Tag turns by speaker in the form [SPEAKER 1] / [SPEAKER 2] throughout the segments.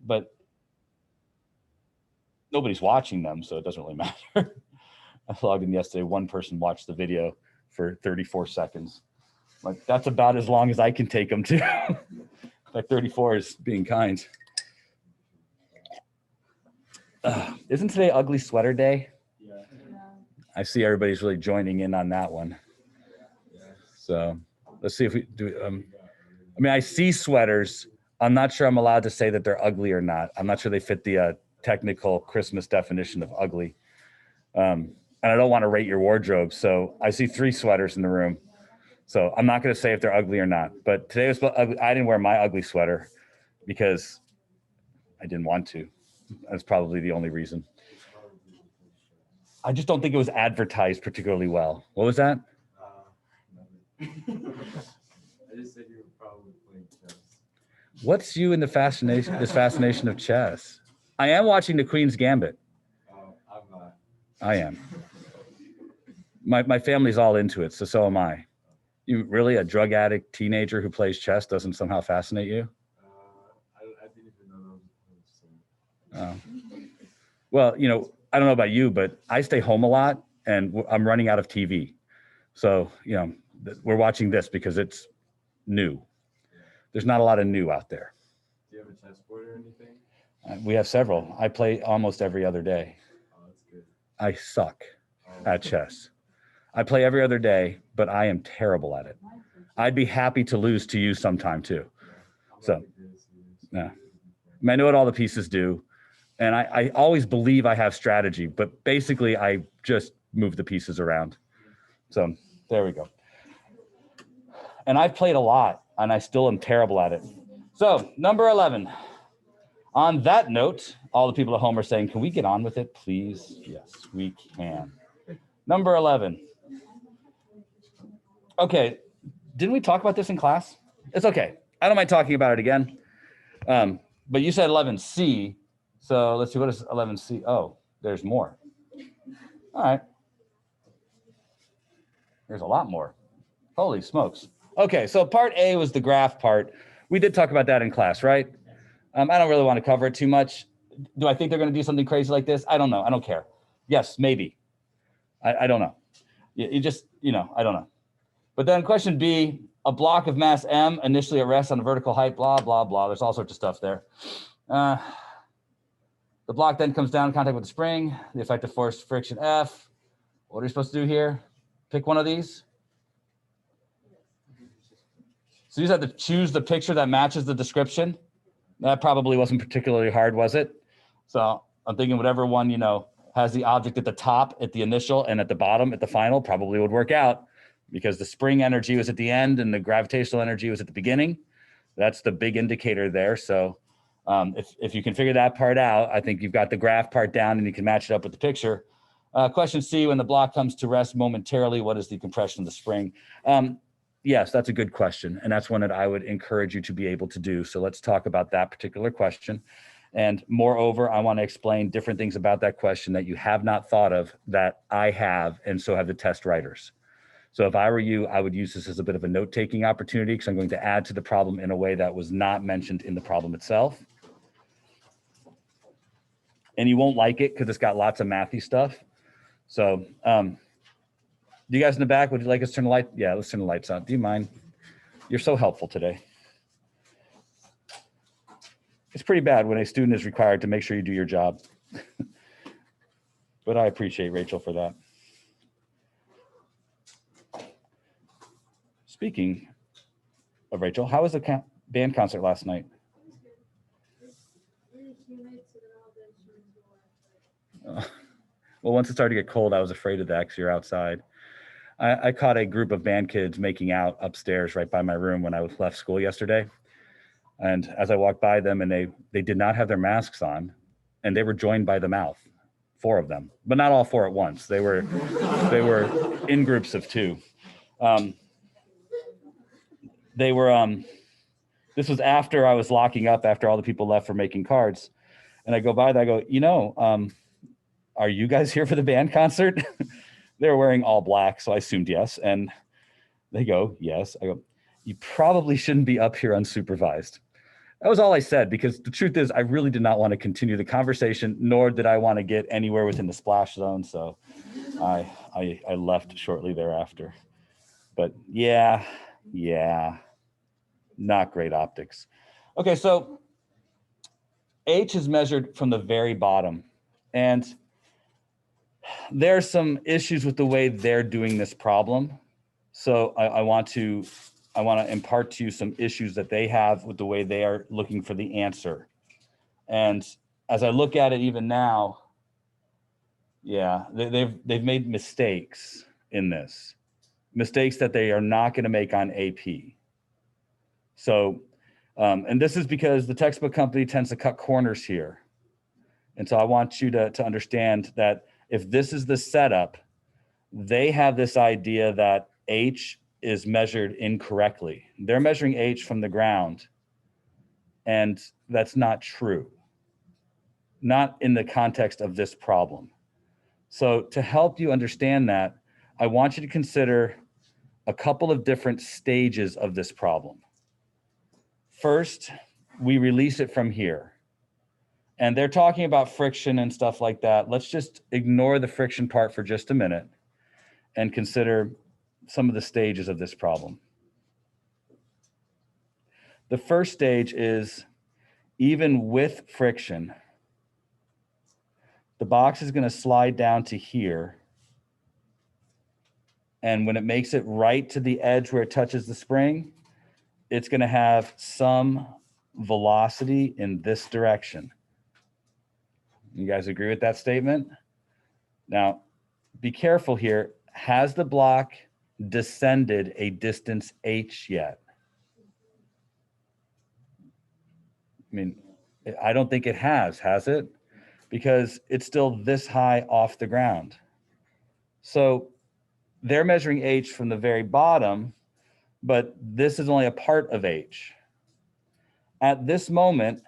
[SPEAKER 1] but nobody's watching them, so it doesn't really matter. I logged in yesterday. One person watched the video for 34 seconds. Like, that's about as long as I can take them to. Like 34 is being kind. Isn't today Ugly Sweater Day? Yeah. I see everybody's really joining in on that one. So let's see if we do. I mean, I see sweaters. I'm not sure I'm allowed to say that they're ugly or not. I'm not sure they fit the technical Christmas definition of ugly. And I don't want to rate your wardrobe. So I see 3 sweaters in the room. So I'm not going to say if they're ugly or not. But today was ugly. I didn't wear my ugly sweater because I didn't want to. That's probably the only reason. I just don't think it was advertised particularly well. What was that?
[SPEAKER 2] I just said you were probably playing chess.
[SPEAKER 1] What's you in the fascination? This fascination of chess? I am watching the Queen's Gambit.
[SPEAKER 2] I'm not.
[SPEAKER 1] I am. My family's all into it, so am I. You really, a drug addict teenager who plays chess doesn't somehow fascinate you?
[SPEAKER 2] I didn't even know that was
[SPEAKER 1] well, you know, I don't know about you, but I stay home a lot and I'm running out of TV. So, you know, we're watching this because it's new. There's not a lot of new out there.
[SPEAKER 2] Do you have a chessboard or anything?
[SPEAKER 1] We have several. I play almost every other day.
[SPEAKER 2] Oh, that's good.
[SPEAKER 1] I suck at chess. I play every other day, but I am terrible at it. I'd be happy to lose to you sometime too. So, yeah. I mean, I know what all the pieces do. And I always believe I have strategy, but basically I just move the pieces around. So there we go. And I've played a lot and I still am terrible at it. So number 11. On that note, all the people at home are saying, can we get on with it, please? Yes, we can. Number 11. Okay, didn't we talk about this in class? It's okay. I don't mind talking about it again. But you said 11C. So let's see, what is 11C? Oh, there's more. All right. There's a lot more. Holy smokes. Okay, so part A was the graph part. We did talk about that in class, right? I don't really want to cover it too much. Do I think they're going to do something crazy like this? I don't know. I don't care. Yes, maybe. I don't know. You just, you know, I don't know. But then question B, a block of mass M initially at rest on a vertical height, blah, blah, blah. There's all sorts of stuff there. The block then comes down in contact with the spring, the effective force friction F. What are you supposed to do here? Pick one of these. So you just have to choose the picture that matches the description. That probably wasn't particularly hard, was it? So I'm thinking whatever one, you know, has the object at the top at the initial and at the bottom at the final probably would work out because the spring energy was at the end and the gravitational energy was at the beginning. That's the big indicator there. So if you can figure that part out, I think you've got the graph part down and you can match it up with the picture. Question C, when the block comes to rest momentarily, what is the compression of the spring? Yes, that's a good question. And that's one that I would encourage you to be able to do. So let's talk about that particular question. And moreover, I want to explain different things about that question that you have not thought of that I have, and so have the test writers. So if I were you, I would use this as a bit of a note-taking opportunity because I'm going to add to the problem in a way that was not mentioned in the problem itself. And you won't like it because it's got lots of mathy stuff. So you guys in the back, would you like us to turn the light? Yeah, let's turn the lights on. Do you mind? You're so helpful today. It's pretty bad when a student is required to make sure you do your job. But I appreciate Rachel for that. Speaking of Rachel, how was the band concert last night? Well, once it started to get cold, I was afraid of that because you're outside. I caught a group of band kids making out upstairs right by my room when I left school yesterday. And as I walked by them, and they did not have their masks on, and they were joined by the mouth, 4 of them, but not all 4 at once. They were in groups of 2. This was after I was locking up after all the people left for making cards. And I go by there, I go, you know, are you guys here for the band concert? They were wearing all black, so I assumed yes. And they go, yes. I go, you probably shouldn't be up here unsupervised. That was all I said, because the truth is I really did not want to continue the conversation, nor did I want to get anywhere within the splash zone. So I left shortly thereafter. But yeah, not great optics. Okay, so H is measured from the very bottom, and there are some issues with the way they're doing this problem. So I want to impart to you some issues that they have with the way they are looking for the answer. And as I look at it even now, yeah, they've made mistakes in this, mistakes that they are not going to make on AP. So, and this is because the textbook company tends to cut corners here. And so I want you to understand that if this is the setup, they have this idea that H is measured incorrectly. They're measuring H from the ground, and that's not true, not in the context of this problem. So to help you understand that, I want you to consider a couple of different stages of this problem. First, we release it from here. And they're talking about friction and stuff like that. Let's just ignore the friction part for just a minute and consider some of the stages of this problem. The first stage is, even with friction, the box is going to slide down to here. And when it makes it right to the edge where it touches the spring, it's going to have some velocity in this direction. You guys agree with that statement? Now, be careful here. Has the block descended a distance h yet? I mean, I don't think it has it? Because it's still this high off the ground. So they're measuring h from the very bottom, but this is only a part of h. At this moment,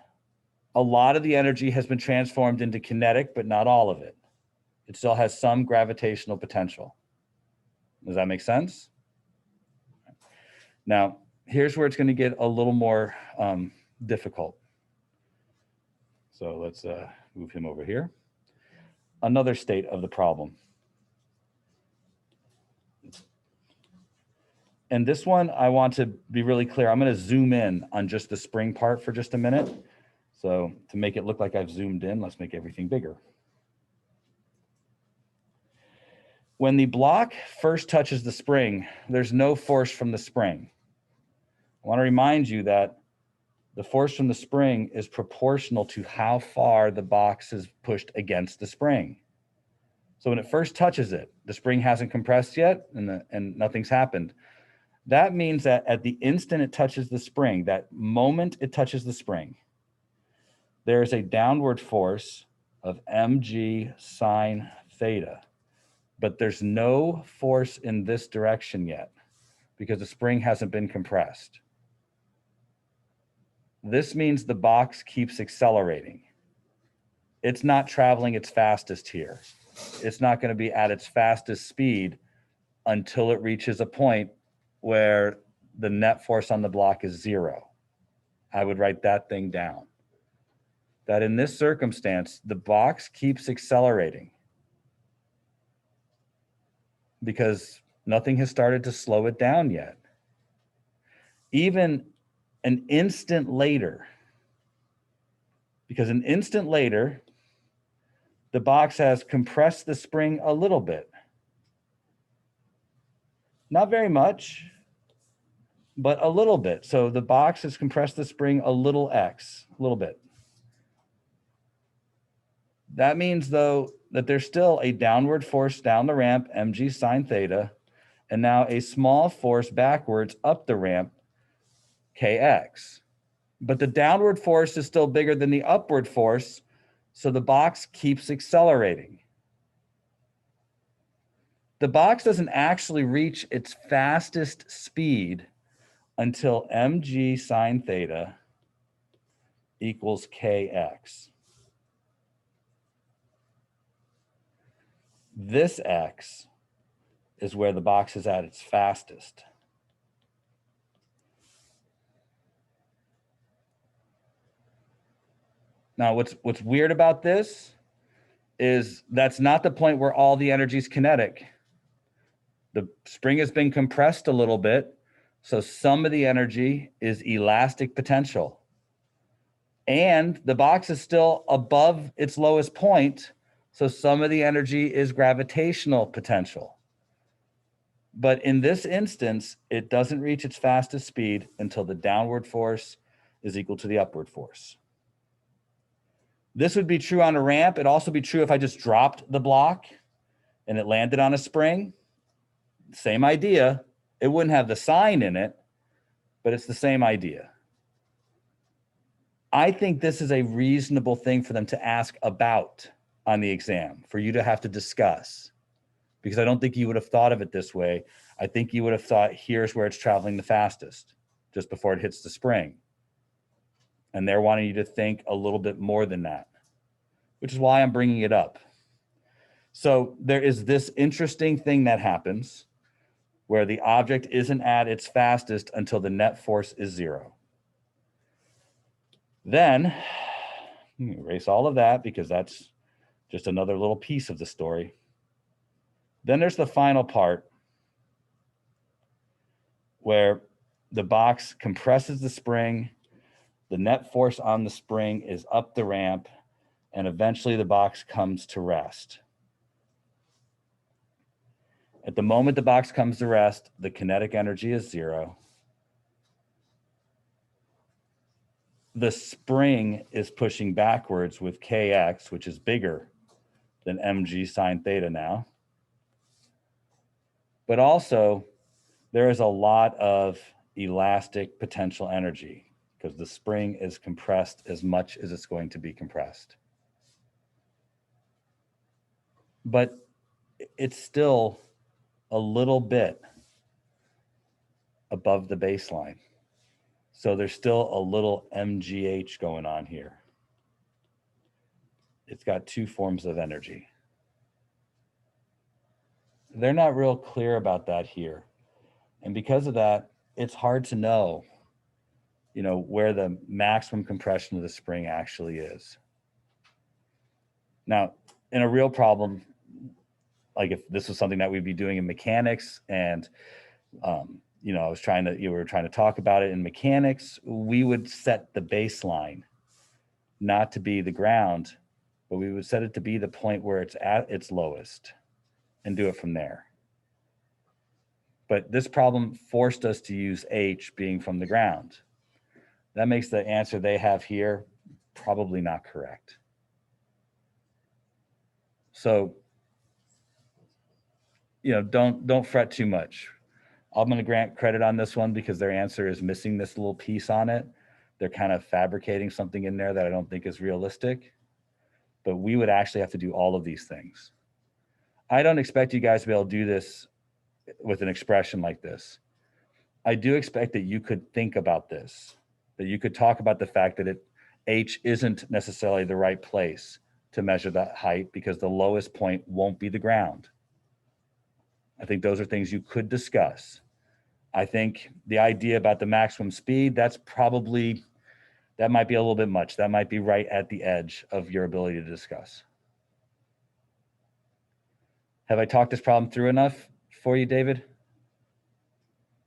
[SPEAKER 1] a lot of the energy has been transformed into kinetic, but not all of it. It still has some gravitational potential. Does that make sense? Now, here's where it's going to get a little more difficult. So let's move him over here. Another state of the problem. And this one, I want to be really clear. I'm going to zoom in on just the spring part for just a minute. So to make it look like I've zoomed in, let's make everything bigger. When the block first touches the spring, there's no force from the spring. I want to remind you that the force from the spring is proportional to how far the box is pushed against the spring. So when it first touches it, the spring hasn't compressed yet and nothing's happened. That means that at the instant it touches the spring, that moment it touches the spring, there is a downward force of mg sine theta, but there's no force in this direction yet because the spring hasn't been compressed. This means the box keeps accelerating. It's not traveling its fastest here. It's not going to be at its fastest speed until it reaches a point where the net force on the block is 0. I would write that thing down. That in this circumstance, the box keeps accelerating because nothing has started to slow it down yet. Even an instant later, because an instant later, the box has compressed the spring a little bit. Not very much, but a little bit. So the box has compressed the spring a little x, a little bit. That means, though, that there's still a downward force down the ramp, mg sine theta, and now a small force backwards up the ramp, kx. But the downward force is still bigger than the upward force, so the box keeps accelerating. The box doesn't actually reach its fastest speed until mg sine theta equals kx. This x is where the box is at its fastest. Now, what's weird about this is that's not the point where all the energy is kinetic. The spring has been compressed a little bit, so some of the energy is elastic potential. And the box is still above its lowest point, so some of the energy is gravitational potential. But in this instance, it doesn't reach its fastest speed until the downward force is equal to the upward force. This would be true on a ramp. It'd also be true if I just dropped the block and it landed on a spring. Same idea. It wouldn't have the sign in it, but it's the same idea. I think this is a reasonable thing for them to ask about on the exam, for you to have to discuss, because I don't think you would have thought of it this way. I think you would have thought, here's where it's traveling the fastest, just before it hits the spring. And they're wanting you to think a little bit more than that, which is why I'm bringing it up. So there is this interesting thing that happens where the object isn't at its fastest until the net force is 0. Then, erase all of that because that's just another little piece of the story. Then there's the final part where the box compresses the spring, the net force on the spring is up the ramp, and eventually the box comes to rest. At the moment the box comes to rest, the kinetic energy is 0. The spring is pushing backwards with kx, which is bigger than mg sine theta now. But also, there is a lot of elastic potential energy because the spring is compressed as much as it's going to be compressed. But it's still a little bit above the baseline. So there's still a little MGH going on here. It's got 2 forms of energy. They're not real clear about that here. And because of that, it's hard to know, where the maximum compression of the spring actually is. Now, in a real problem, like if this was something that we'd be doing in mechanics and we were trying to talk about it in mechanics, we would set the baseline not to be the ground, but we would set it to be the point where it's at its lowest and do it from there. But this problem forced us to use H being from the ground. That makes the answer they have here probably not correct. So, don't fret too much. I'm going to grant credit on this one because their answer is missing this little piece on it. They're kind of fabricating something in there that I don't think is realistic. But we would actually have to do all of these things. I don't expect you guys to be able to do this with an expression like this. I do expect that you could think about this, that you could talk about the fact that H isn't necessarily the right place to measure that height because the lowest point won't be the ground. I think those are things you could discuss. I think the idea about the maximum speed, that might be a little bit much. That might be right at the edge of your ability to discuss. Have I talked this problem through enough for you, David?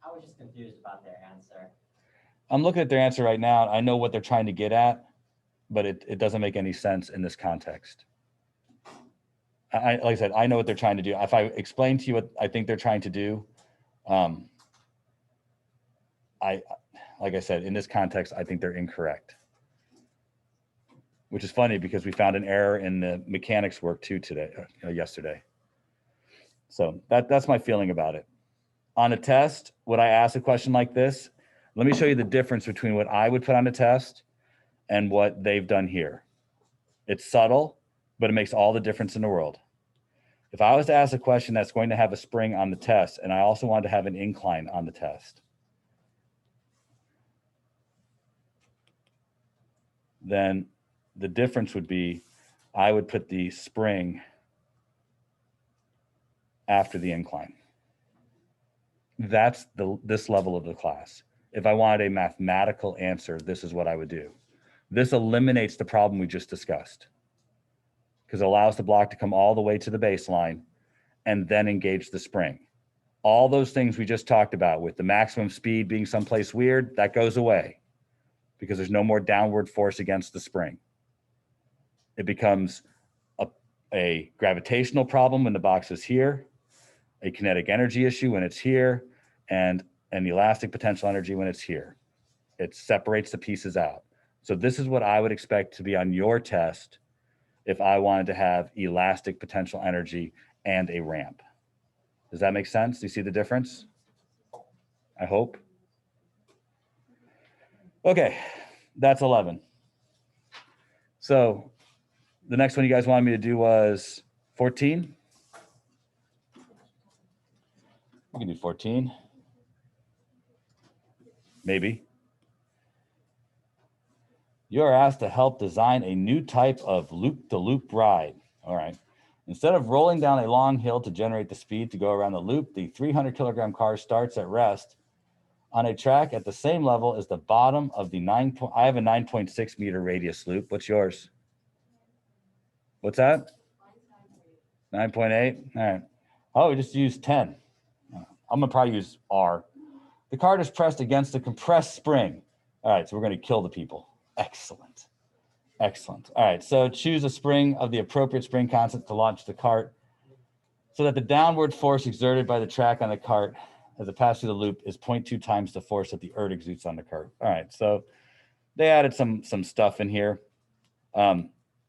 [SPEAKER 3] I was just confused about their answer.
[SPEAKER 1] I'm looking at their answer right now. I know what they're trying to get at, but it doesn't make any sense in this context. Like I said, I know what they're trying to do. If I explain to you what I think they're trying to do, like I said, in this context, I think they're incorrect. Which is funny because we found an error in the mechanics work too yesterday. So that's my feeling about it. On a test, would I ask a question like this? Let me show you the difference between what I would put on a test and what they've done here. It's subtle, but it makes all the difference in the world. If I was to ask a question that's going to have a spring on the test, and I also wanted to have an incline on the test, then the difference would be I would put the spring after the incline. That's this level of the class. If I wanted a mathematical answer, this is what I would do. This eliminates the problem we just discussed because it allows the block to come all the way to the baseline and then engage the spring. All those things we just talked about with the maximum speed being someplace weird, that goes away because there's no more downward force against the spring. It becomes a gravitational problem when the box is here, a kinetic energy issue when it's here, and an elastic potential energy when it's here. It separates the pieces out. So this is what I would expect to be on your test if I wanted to have elastic potential energy and a ramp. Does that make sense? Do you see the difference? I hope. Okay, that's 11. So the next one you guys wanted me to do was 14. We can do 14. Maybe. You are asked to help design a new type of loop-to-loop ride. All right. Instead of rolling down a long hill to generate the speed to go around the loop, the 300 kilogram car starts at rest on a track at the same level as the bottom of the I have a 9.6 meter radius loop. What's yours? What's that? 9.8. All right. Oh, we just used 10. I'm gonna probably use R. The cart is pressed against a compressed spring. All right, so we're gonna kill the people. Excellent. Excellent. All right, so choose a spring of the appropriate spring constant to launch the cart so that the downward force exerted by the track on the cart as it passes through the loop is 0.2 times the force that the earth exerts on the cart. All right, so they added some stuff in here.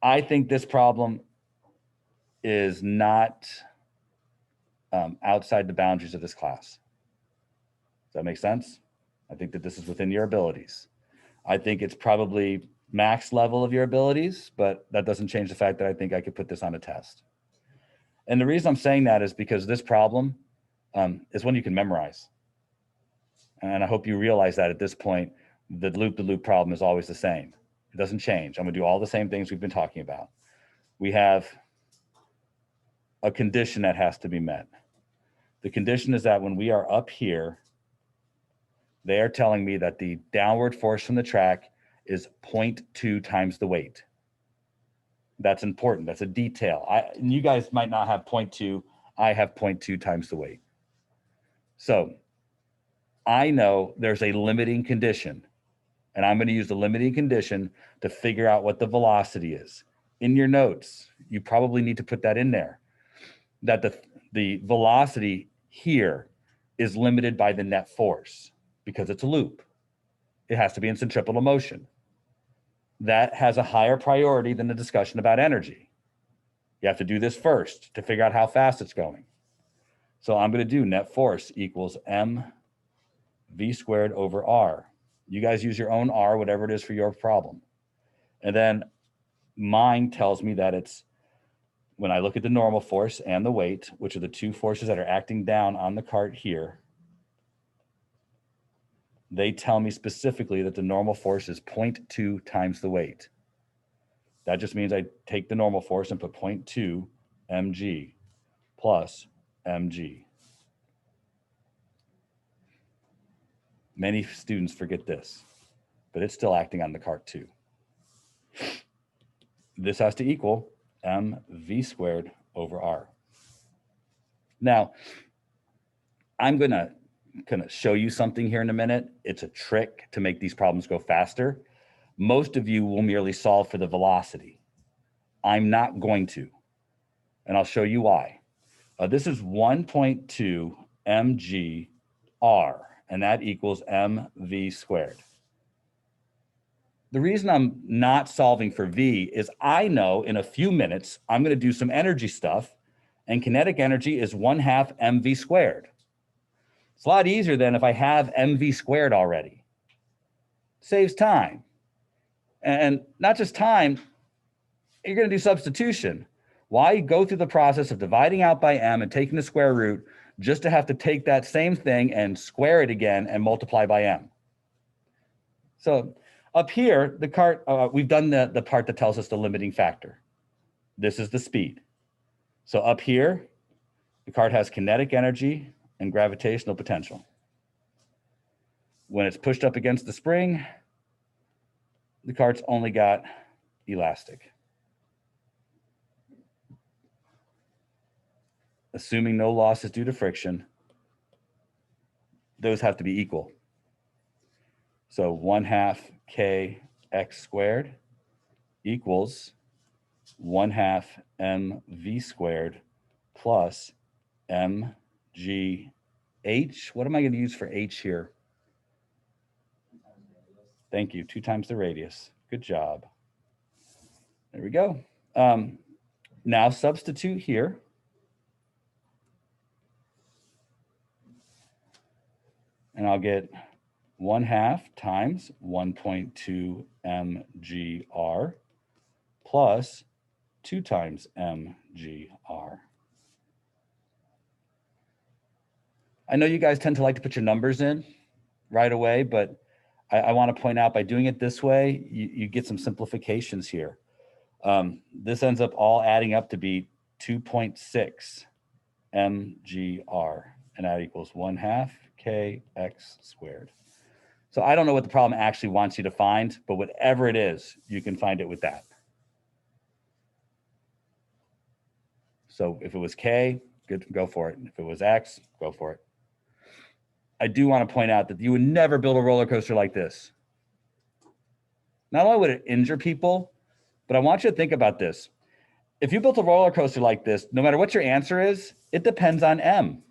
[SPEAKER 1] I think this problem is not outside the boundaries of this class. Does that make sense? I think that this is within your abilities. I think it's probably max level of your abilities, but that doesn't change the fact that I think I could put this on a test. And the reason I'm saying that is because this problem is one you can memorize. And I hope you realize that at this point, the loop-to-loop problem is always the same. It doesn't change. I'm gonna do all the same things we've been talking about. We have a condition that has to be met. The condition is that when we are up here, they are telling me that the downward force from the track is 0.2 times the weight. That's important. That's a detail. And you guys might not have 0.2. I have 0.2 times the weight. So I know there's a limiting condition, and I'm going to use the limiting condition to figure out what the velocity is. In your notes, you probably need to put that in there, that the velocity here is limited by the net force because it's a loop. It has to be in centripetal motion. That has a higher priority than the discussion about energy. You have to do this first to figure out how fast it's going. So I'm going to do net force equals mv squared over r. You guys use your own r, whatever it is for your problem. And then mine tells me that it's, when I look at the normal force and the weight, which are the two forces that are acting down on the cart here, they tell me specifically that the normal force is 0.2 times the weight. That just means I take the normal force and put 0.2 mg plus mg. Many students forget this, but it's still acting on the cart too. This has to equal mv squared over r. Now, I'm gonna show you something here in a minute. It's a trick to make these problems go faster. Most of you will merely solve for the velocity. I'm not going to, and I'll show you why. This is 1.2 mg r, and that equals mv squared. The reason I'm not solving for v is I know in a few minutes I'm going to do some energy stuff, and kinetic energy is 1/2 mv squared. It's a lot easier than if I have mv squared already. Saves time. And not just time, you're going to do substitution. Why go through the process of dividing out by m and taking the square root just to have to take that same thing and square it again and multiply by m? So up here, the cart, we've done the part that tells us the limiting factor. This is the speed. So up here, the cart has kinetic energy and gravitational potential. When it's pushed up against the spring, the cart's only got elastic. Assuming no loss is due to friction, those have to be equal. So 1/2 kx squared equals 1/2 mv squared plus mgh. What am I going to use for h here? Thank you. 2 times the radius. Good job. There we go. Now substitute here. And I'll get 1/2 times 1.2 mgr plus 2 times mgr. I know you guys tend to like to put your numbers in right away, but I want to point out by doing it this way, you get some simplifications here. This ends up all adding up to be 2.6 mgr, and that equals 1/2 kx squared. So I don't know what the problem actually wants you to find, but whatever it is, you can find it with that. So if it was k, good, go for it. If it was x, go for it. I do want to point out that you would never build a roller coaster like this. Not only would it injure people, but I want you to think about this. If you built a roller coaster like this, no matter what your answer is, it depends on M.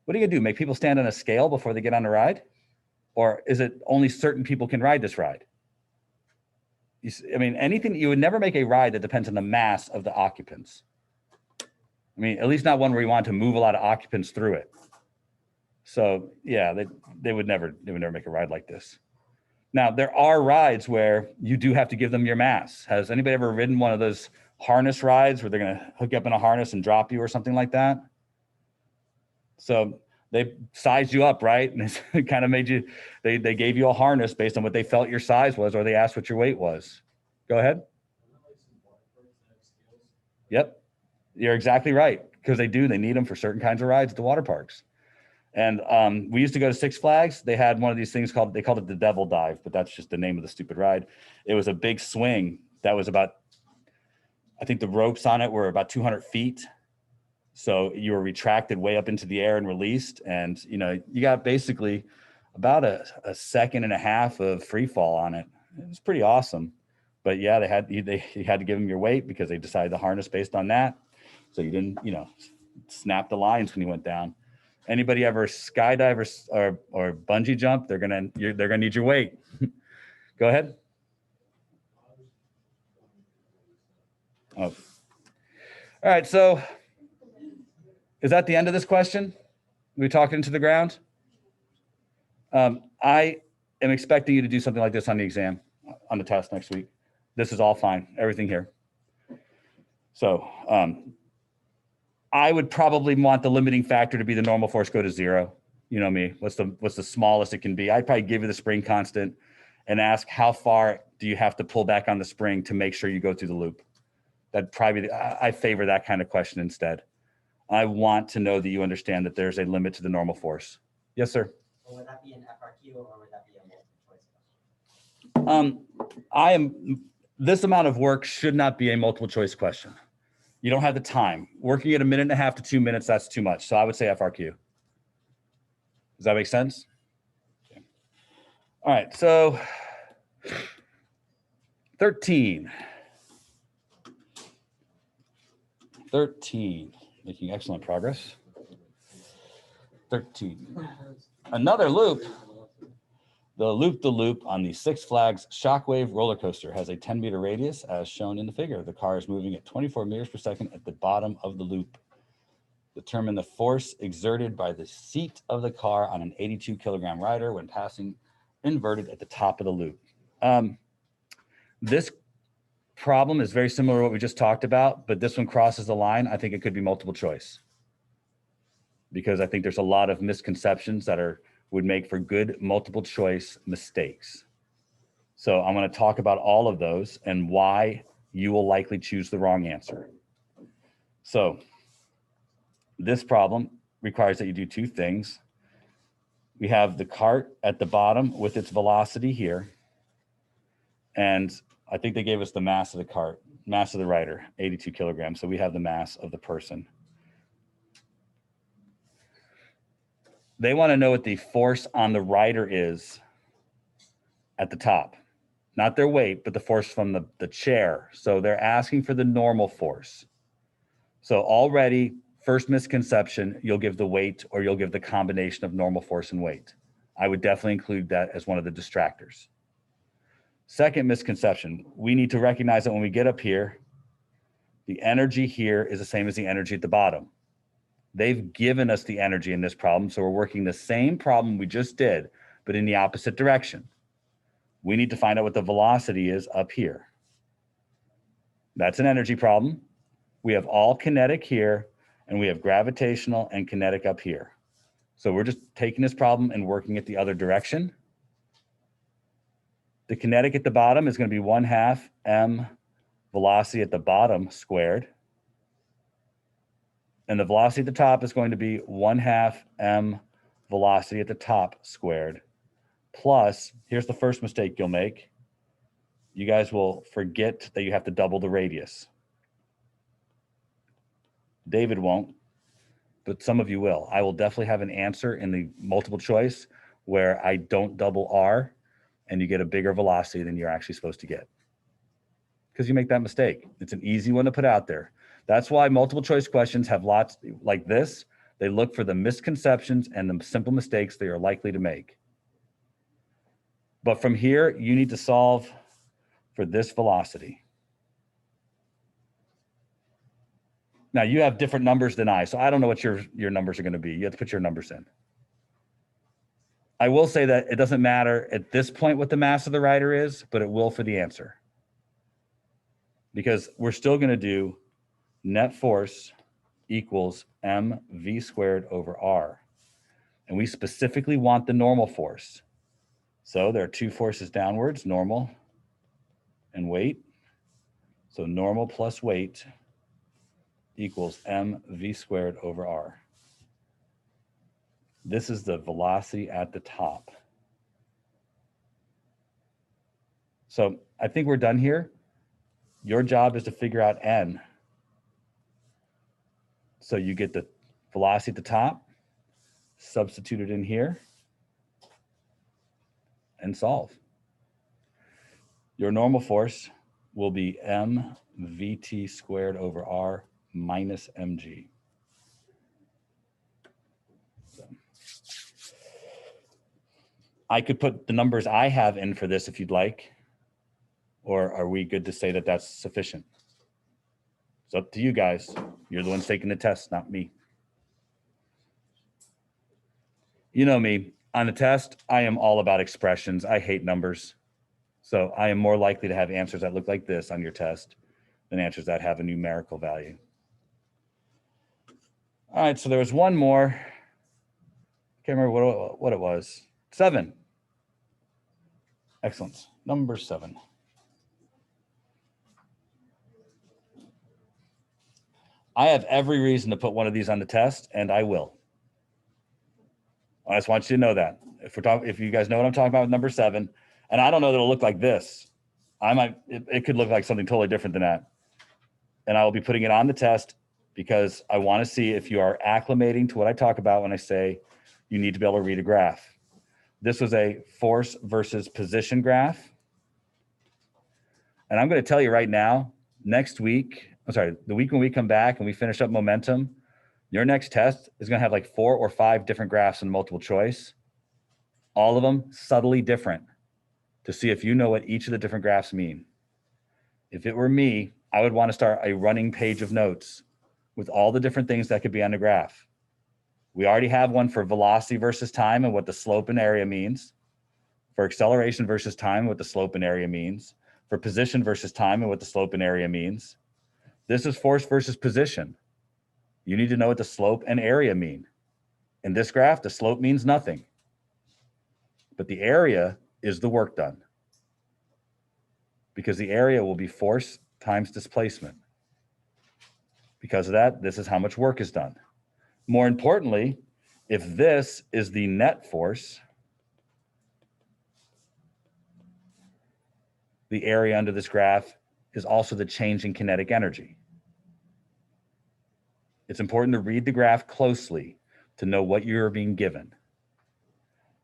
[SPEAKER 1] What are you gonna do? Make people stand on a scale before they get on a ride? Or is it only certain people can ride this ride? I mean, anything, you would never make a ride that depends on the mass of the occupants. I mean, at least not one where you want to move a lot of occupants through it. So yeah, they would never make a ride like this. Now, there are rides where you do have to give them your mass. Has anybody ever ridden one of those harness rides where they're gonna hook you up in a harness and drop you or something like that? So they sized you up, right? And it kind of made you, they gave you a harness based on what they felt your size was, or they asked what your weight was. Go ahead. Yep, you're exactly right, because they need them for certain kinds of rides at the water parks. And we used to go to Six Flags. They had one of these things they called it the Devil Dive, but that's just the name of the stupid ride. It was a big swing that was about, I think the ropes on it were about 200 feet. So you were retracted way up into the air and released. And, you know, you got basically about a 1.5 seconds of free fall on it. It was pretty awesome. But yeah, you had to give them your weight because they decided to harness based on that. So you didn't, you know, snap the lines when you went down. Anybody ever skydive or bungee jump? They're gonna need your weight. Go ahead. Oh. All right. So is that the end of this question? We talking to the ground? I am expecting you to do something like this on the exam, on the test next week. This is all fine. Everything here. So I would probably want the limiting factor to be the normal force go to 0. You know me, what's the smallest it can be? I'd probably give you the spring constant and ask how far do you have to pull back on the spring to make sure you go through the loop. That'd probably I favor that kind of question instead. I want to know that you understand that there's a limit to the normal force. Yes, sir.
[SPEAKER 3] Well, would that be an FRQ or would that be a multiple choice question?
[SPEAKER 1] This amount of work should not be a multiple choice question. You don't have the time. Working at 1.5 to 2 minutes, that's too much. So I would say FRQ. Does that make sense? Okay. All right, so 13, making excellent progress. 13, another loop. The loop on the Six Flags Shockwave roller coaster has a 10-meter radius as shown in the figure. The car is moving at 24 meters per second at the bottom of the loop. Determine the force exerted by the seat of the car on an 82-kilogram rider when passing inverted at the top of the loop. This problem is very similar to what we just talked about, but this one crosses the line. I think it could be multiple choice because I think there's a lot of misconceptions that would make for good multiple choice mistakes. So I'm going to talk about all of those and why you will likely choose the wrong answer. So this problem requires that you do 2 things. We have the cart at the bottom with its velocity here. And I think they gave us the mass of the cart, mass of the rider, 82 kilograms. So we have the mass of the person. They want to know what the force on the rider is at the top. Not their weight, but the force from the chair. So they're asking for the normal force. So already, first misconception, you'll give the weight or you'll give the combination of normal force and weight. I would definitely include that as one of the distractors. Second misconception, we need to recognize that when we get up here, the energy here is the same as the energy at the bottom. They've given us the energy in this problem, so we're working the same problem we just did, but in the opposite direction. We need to find out what the velocity is up here. That's an energy problem. We have all kinetic here, and we have gravitational and kinetic up here. So we're just taking this problem and working it the other direction. The kinetic at the bottom is going to be 1/2 m velocity at the bottom squared. And the velocity at the top is going to be 1/2 m velocity at the top squared. Plus, here's the first mistake you'll make. You guys will forget that you have to double the radius. David won't, but some of you will. I will definitely have an answer in the multiple choice where I don't double r and you get a bigger velocity than you're actually supposed to get. Because you make that mistake. It's an easy one to put out there. That's why multiple choice questions have lots like this. They look for the misconceptions and the simple mistakes they are likely to make. But from here, you need to solve for this velocity. Now you have different numbers than I, so I don't know what your numbers are going to be. You have to put your numbers in. I will say that it doesn't matter at this point what the mass of the rider is, but it will for the answer. Because we're still going to do net force equals mv squared over r. And we specifically want the normal force. So there are two forces downwards, normal and weight. So normal plus weight equals mv squared over r. This is the velocity at the top. So I think we're done here. Your job is to figure out n. So you get the velocity at the top, substitute it in here, and solve. Your normal force will be mvt squared over r minus mg. So I could put the numbers I have in for this if you'd like, or are we good to say that that's sufficient? It's up to you guys. You're the ones taking the test, not me. You know me, on a test, I am all about expressions. I hate numbers. So I am more likely to have answers that look like this on your test than answers that have a numerical value. All right, so there was one more. Can't remember what it was. 7. Excellent. Number 7. I have every reason to put one of these on the test, and I will. I just want you to know that. If you guys know what I'm talking about with number 7, and I don't know that it'll look like this. It could look like something totally different than that. And I will be putting it on the test because I want to see if you are acclimating to what I talk about when I say you need to be able to read a graph. This was a force versus position graph. And I'm going to tell you right now, next week, the week when we come back and we finish up momentum, your next test is going to have like 4 or 5 different graphs in multiple choice, all of them subtly different, to see if you know what each of the different graphs mean. If it were me, I would want to start a running page of notes with all the different things that could be on the graph. We already have one for velocity versus time and what the slope and area means, for acceleration versus time, what the slope and area means, for position versus time and what the slope and area means. This is force versus position. You need to know what the slope and area mean. In this graph, the slope means nothing, but the area is the work done, because the area will be force times displacement. Because of that, this is how much work is done. More importantly, if this is the net force, the area under this graph is also the change in kinetic energy. It's important to read the graph closely to know what you're being given.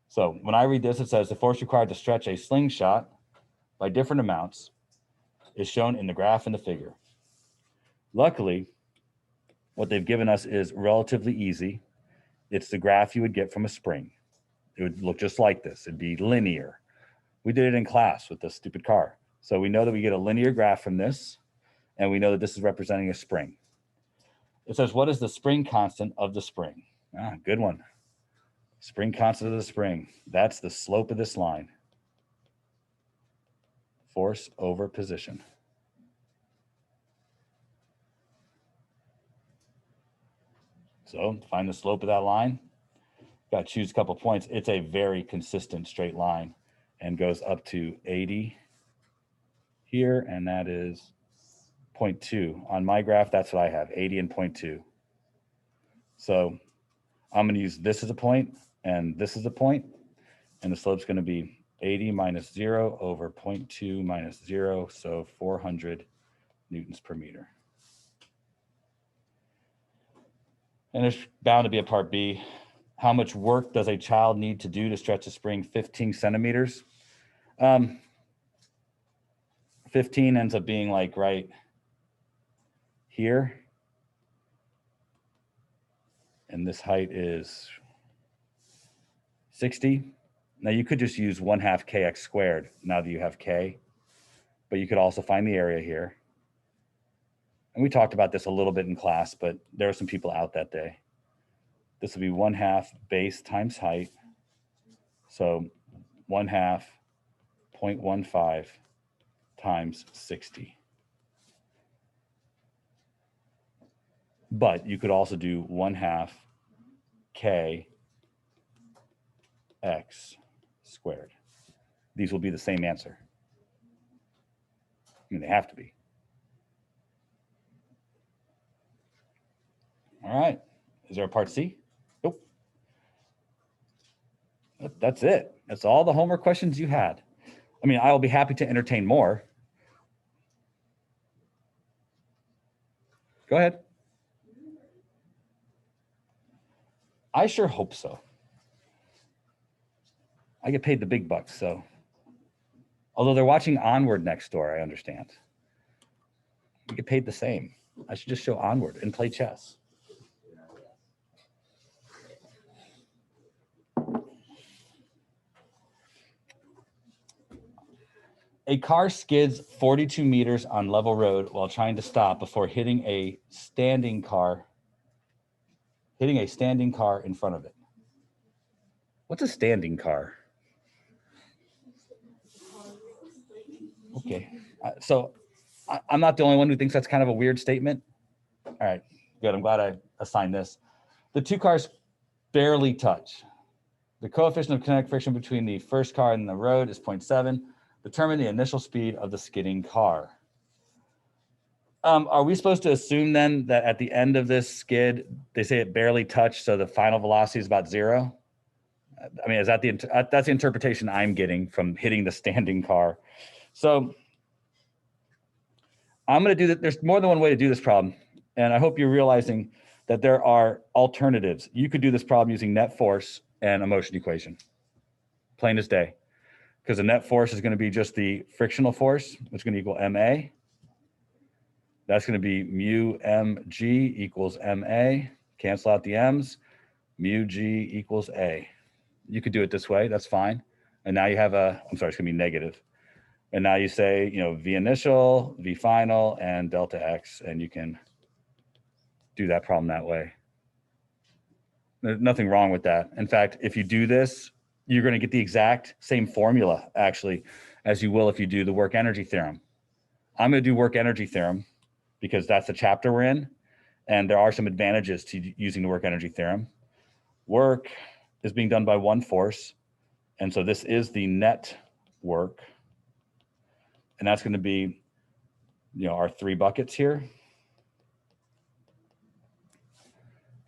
[SPEAKER 1] So when I read this, it says the force required to stretch a slingshot by different amounts is shown in the graph in the figure. Luckily, what they've given us is relatively easy. It's the graph you would get from a spring. It would look just like this. It'd be linear. We did it in class with this stupid car. So we know that we get a linear graph from this, and we know that this is representing a spring. It says, what is the spring constant of the spring? Ah, good one. Spring constant of the spring. That's the slope of this line. Force over position. So find the slope of that line. Got to choose a couple points. It's a very consistent straight line and goes up to 80 here, and that is 0.2. On my graph, that's what I have, 80 and 0.2. So I'm going to use this as a point and this as a point, and the slope's going to be 80 minus 0 over 0.2 minus 0, so 400 newtons per meter. And there's bound to be a part B. How much work does a child need to do to stretch a spring 15 centimeters? 15 ends up being like right here. And this height is 60. Now you could just use 1/2 kx squared now that you have k, but you could also find the area here. And we talked about this a little bit in class, but there were some people out that day. This would be 1/2 base times height. So 1/2 0.15 times 60. But you could also do 1/2 k x squared. These will be the same answer. I mean, they have to be. All right. Is there a part C? Nope. That's it. That's all the homework questions you had. I mean, I will be happy to entertain more. Go ahead. I sure hope so. I get paid the big bucks, so. Although they're watching Onward next door, I understand. You get paid the same. I should just show Onward and play chess. A car skids 42 meters on level road while trying to stop before hitting a standing car in front of it. What's a standing car? Okay, so I'm not the only one who thinks that's kind of a weird statement. All right, good. I'm glad I assigned this. The two cars barely touch. The coefficient of kinetic friction between the first car and the road is 0.7. Determine the initial speed of the skidding car. Are we supposed to assume then that at the end of this skid, they say it barely touched, so the final velocity is about 0? I mean, is that that's the interpretation I'm getting from hitting the standing car. So I'm going to do that. There's more than one way to do this problem. And I hope you're realizing that there are alternatives. You could do this problem using net force and a motion equation, plain as day. Because the net force is going to be just the frictional force, which is going to equal MA. That's going to be mu mg equals MA. Cancel out the M's. Mu g equals A. You could do it this way. That's fine. And now you have I'm sorry, it's going to be negative. And now you say, V initial, V final, and delta X, and you can do that problem that way. There's nothing wrong with that. In fact, if you do this, you're going to get the exact same formula, actually, as you will if you do the work energy theorem. I'm going to do work energy theorem because that's the chapter we're in, and there are some advantages to using the work energy theorem. Work is being done by one force, and so this is the net work, and that's going to be, our 3 buckets here.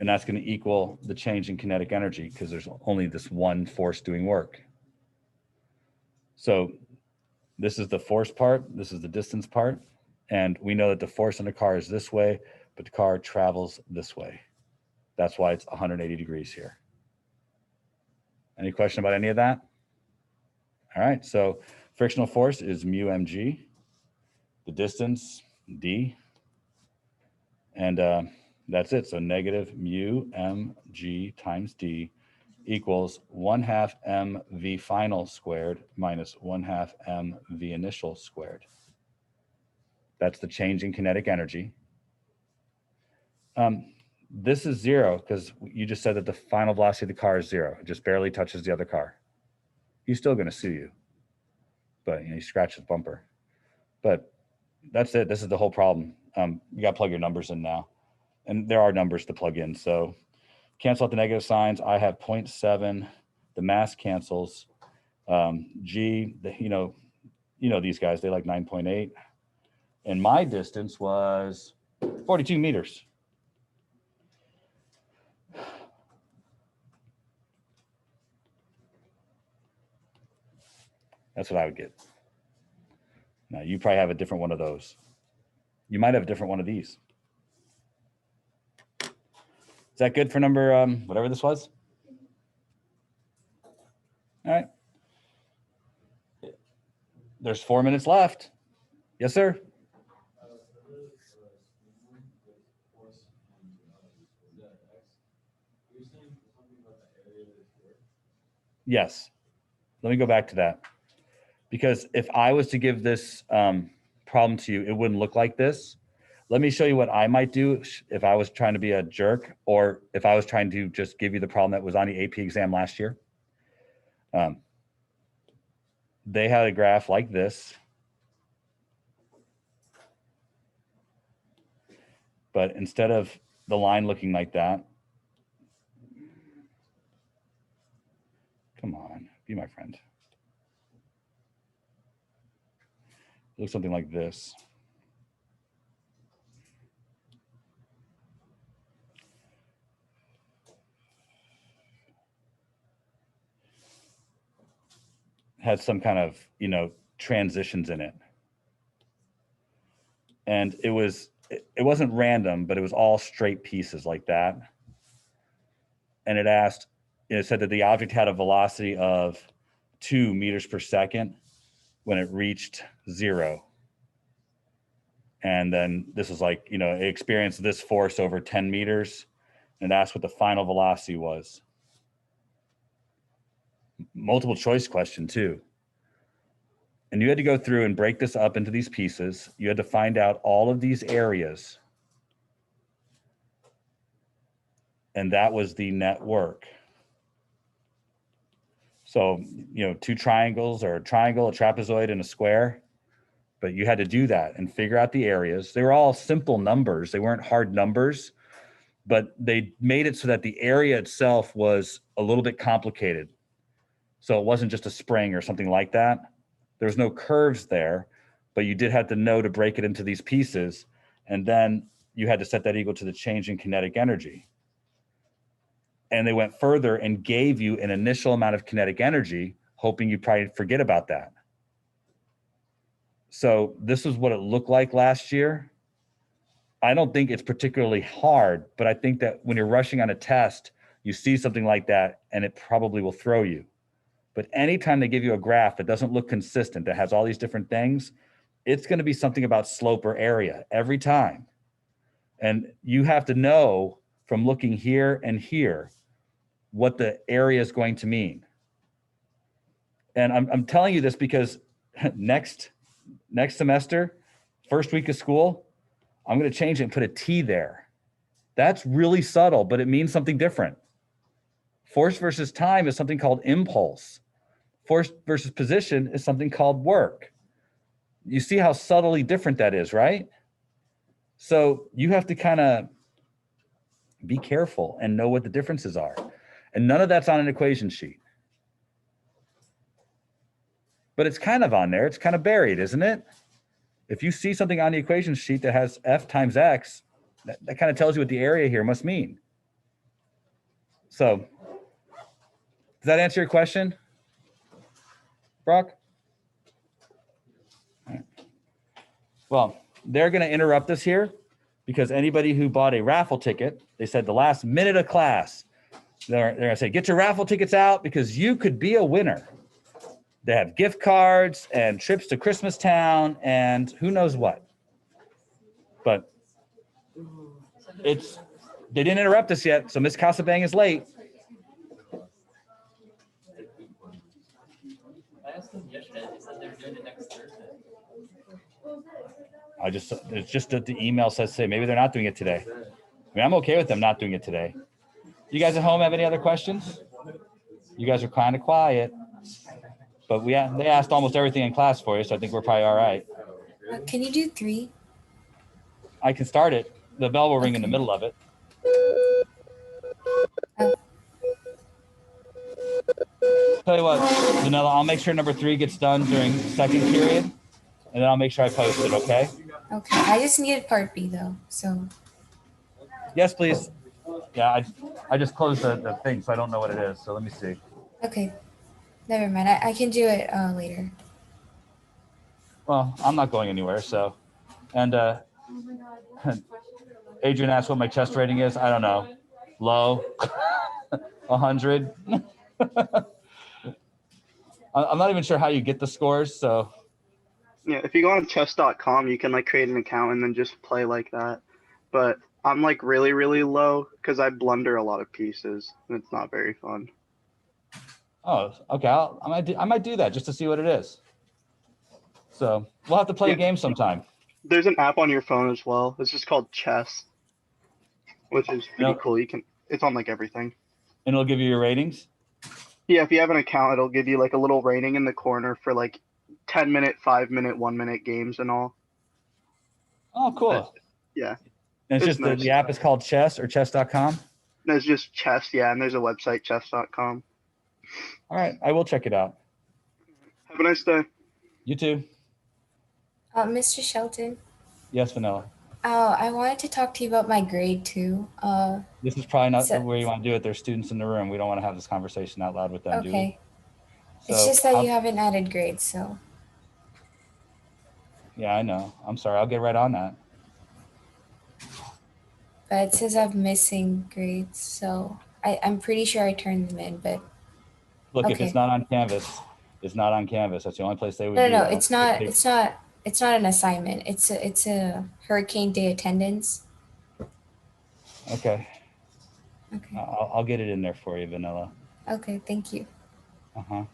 [SPEAKER 1] And that's going to equal the change in kinetic energy because there's only this one force doing work. So This is the force part. This is the distance part. And we know that the force on the car is this way, but the car travels this way. That's why it's 180 degrees here. Any question about any of that? All right, so frictional force is mu mg, the distance d, and that's it. So negative mu mg times d equals 1/2 mv final squared minus 1/2 mv initial squared. That's the change in kinetic energy. This is 0 because you just said that the final velocity of the car is 0. It just barely touches the other car. He's still going to sue you, but you know, he scratched his bumper. But that's it. This is the whole problem. You got to plug your numbers in now, and there are numbers to plug in. So cancel out the negative signs. I have 0.7. The mass cancels. G, you know these guys, they like 9.8. And my distance was 42 meters. That's what I would get. Now, you probably have a different one of those. You might have a different one of these. Is that good for number, whatever this was? All right. There's 4 minutes left. Yes, sir? Yes. Let me go back to that. Because if I was to give this problem to you, it wouldn't look like this. Let me show you what I might do if I was trying to be a jerk, or if I was trying to just give you the problem that was on the AP exam last year. They had a graph like this. But instead of the line looking like that, come on, be my friend. It looks something like this. Had some kind of, transitions in it. And it wasn't random, but it was all straight pieces like that. And it said that the object had a velocity of 2 meters per second when it reached 0. And then this is like, it experienced this force over 10 meters, and that's what the final velocity was. Multiple choice question too. And you had to go through and break this up into these pieces. You had to find out all of these areas. And that was the net work. So, 2 triangles, or a triangle, a trapezoid, and a square. But you had to do that and figure out the areas. They were all simple numbers. They weren't hard numbers, but they made it so that the area itself was a little bit complicated. So it wasn't just a spring or something like that. There was no curves there, but you did have to know to break it into these pieces. And then you had to set that equal to the change in kinetic energy. And they went further and gave you an initial amount of kinetic energy, hoping you'd probably forget about that. So this is what it looked like last year. I don't think it's particularly hard, but I think that when you're rushing on a test, you see something like that and it probably will throw you. But anytime they give you a graph that doesn't look consistent, that has all these different things, it's going to be something about slope or area every time. And you have to know from looking here and here what the area is going to mean. And I'm telling you this because next semester, first week of school, I'm going to change it and put a T there. That's really subtle, but it means something different. Force versus time is something called impulse. Force versus position is something called work. You see how subtly different that is, right? So you have to kind of be careful and know what the differences are. And none of that's on an equation sheet. But it's kind of on there. It's kind of buried, isn't it? If you see something on the equation sheet that has F times X, that kind of tells you what the area here must mean. So does that answer your question, Brock? Well, they're going to interrupt us here because anybody who bought a raffle ticket, they said the last minute of class, they're going to say, get your raffle tickets out because you could be a winner. They have gift cards and trips to Christmas Town and who knows what. But they didn't interrupt us yet, so Miss Casabang is late.
[SPEAKER 3] I asked them yesterday, they said they're doing it next Thursday.
[SPEAKER 1] It's just that the email says, say, maybe they're not doing it today. I mean, I'm okay with them not doing it today. You guys at home have any other questions? You guys are kind of quiet, but they asked almost everything in class for you, so I think we're probably all right.
[SPEAKER 4] Can you do 3?
[SPEAKER 1] I can start it. The bell will ring in the
[SPEAKER 4] Okay.
[SPEAKER 1] middle of it.
[SPEAKER 4] Oh.
[SPEAKER 1] Tell you what, Vanilla, I'll make sure number 3 gets done during second period, and then I'll make sure I post it, okay?
[SPEAKER 4] Okay. I just needed part B though, so.
[SPEAKER 1] Yes, please. Yeah, I just closed the thing, so I don't know what it is. So let me see.
[SPEAKER 4] Okay. Never mind. I can do it later.
[SPEAKER 1] Well, I'm not going anywhere, so. And Adrian asked what my chest rating is. I don't know. Low. 100. I'm not even sure how you get the scores, so.
[SPEAKER 5] Yeah, if you go on chess.com, you can like create an account and then just play like that. But I'm like really, really low because I blunder a lot of pieces and it's not very fun.
[SPEAKER 1] Oh, okay. I might do that just to see what it is. So we'll have to play a game sometime.
[SPEAKER 5] There's an app on your phone as well. It's just called Chess, which is pretty cool. It's on like everything.
[SPEAKER 1] And it'll give you your ratings?
[SPEAKER 5] Yeah, if you have an account, it'll give you like a little rating in the corner for like 10-minute, 5-minute, 1-minute games and all.
[SPEAKER 1] Oh, cool.
[SPEAKER 5] Yeah.
[SPEAKER 1] And it's just
[SPEAKER 5] nice.
[SPEAKER 1] the app is called Chess or chess.com?
[SPEAKER 5] There's just Chess, yeah, and there's a website, chess.com.
[SPEAKER 1] All right, I will check it out.
[SPEAKER 5] Have a nice day.
[SPEAKER 1] You too.
[SPEAKER 4] Mr. Shelton.
[SPEAKER 1] Yes, Vanilla.
[SPEAKER 4] I wanted to talk to you about my grade too.
[SPEAKER 1] This is probably not
[SPEAKER 4] So-
[SPEAKER 1] where you want to do it. There's students in the room. We don't want to have this conversation out loud with them, do we?
[SPEAKER 4] Okay.
[SPEAKER 1] So,
[SPEAKER 4] It's just that you haven't added grades, so.
[SPEAKER 1] Yeah, I know. I'm sorry. I'll get right on that.
[SPEAKER 4] But it says I'm missing grades, so I'm pretty sure I turned them in, but
[SPEAKER 1] Look, if
[SPEAKER 4] Okay.
[SPEAKER 1] it's not on Canvas, it's not on Canvas. That's the only place they would
[SPEAKER 4] no,
[SPEAKER 1] do
[SPEAKER 4] no,
[SPEAKER 1] that.
[SPEAKER 4] it's not. It's not an assignment. It's a Hurricane Day attendance.
[SPEAKER 1] Okay.
[SPEAKER 4] Okay.
[SPEAKER 1] I'll get it in there for you, Vanilla.
[SPEAKER 4] Okay. Thank you.
[SPEAKER 1] Uh-huh.